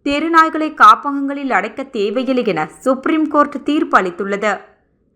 தெருநாய்களை காப்பகங்களில் அடைக்க தேவையில்லை என சுப்ரீம் கோர்ட் தீர்ப்பு அளித்துள்ளது.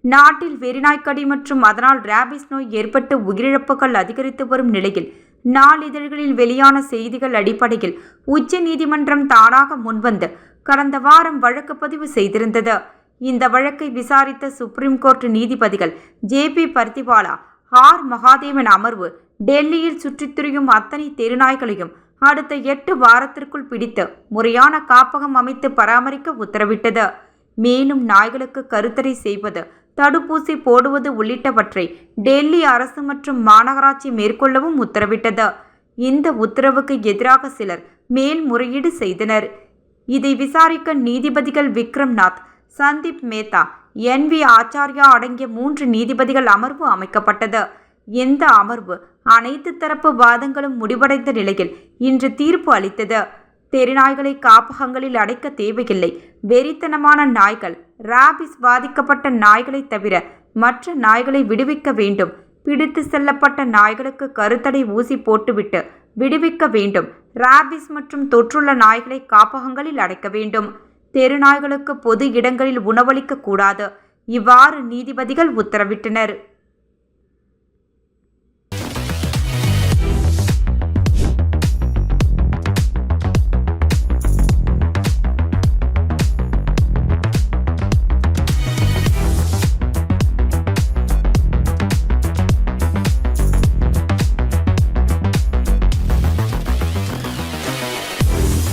நாட்டில் வெறிநாய்க்கடி மற்றும் அதனால் ரேபிஸ் நோய் ஏற்பட்டு உயிரிழப்புகள் அதிகரித்து வரும் நிலையில் நாளிதழ்களில் வெளியான செய்திகள் அடிப்படையில் உச்ச நீதிமன்றம் தானாக முன்வந்து கடந்த வாரம் வழக்கு பதிவு செய்திருந்தது. இந்த வழக்கை விசாரித்த சுப்ரீம் கோர்ட் நீதிபதிகள் JP பர்திவாலா, R மகாதேவன் அமர்வு டெல்லியில் சுற்றித் திரியும் அத்தனை தெருநாய்களையும் அடுத்த 8 வாரத்திற்குள் பிடித்து முறையான காப்பகம் அமைத்து பராமரிக்க உத்தரவிட்டது. மேலும் நாய்களுக்கு கருத்தடை செய்வது, தடுப்பூசி போடுவது உள்ளிட்டவற்றை டெல்லி அரசு மற்றும் மாநகராட்சி மேற்கொள்ளவும் உத்தரவிட்டது. இந்த உத்தரவுக்கு எதிராக சிலர் மேல்முறையீடு செய்தனர். இதை விசாரிக்க நீதிபதிகள் விக்ரம் நாத், சந்தீப் மேத்தா, NV ஆச்சார்யா அடங்கிய 3 நீதிபதிகள் அமர்வு அமைக்கப்பட்டது. இந்த அமர்வு அனைத்து தரப்பு வாதங்களும் முடிவடைந்த நிலையில் இன்று தீர்ப்பு அளித்தது. தெருநாய்களை காப்பகங்களில் அடைக்க தேவையில்லை. வெறித்தனமான நாய்கள், ராபிஸ் பாதிக்கப்பட்ட நாய்களை தவிர மற்ற நாய்களை விடுவிக்க வேண்டும். பிடித்து செல்லப்பட்ட நாய்களுக்கு கருத்தடை ஊசி போட்டுவிட்டு விடுவிக்க வேண்டும். ராபிஸ் மற்றும் தொற்றுள்ள நாய்களை காப்பகங்களில் அடைக்க வேண்டும். தெருநாய்களுக்கு பொது இடங்களில் உணவளிக்க கூடாது. இவ்வாறு நீதிபதிகள் உத்தரவிட்டனர்.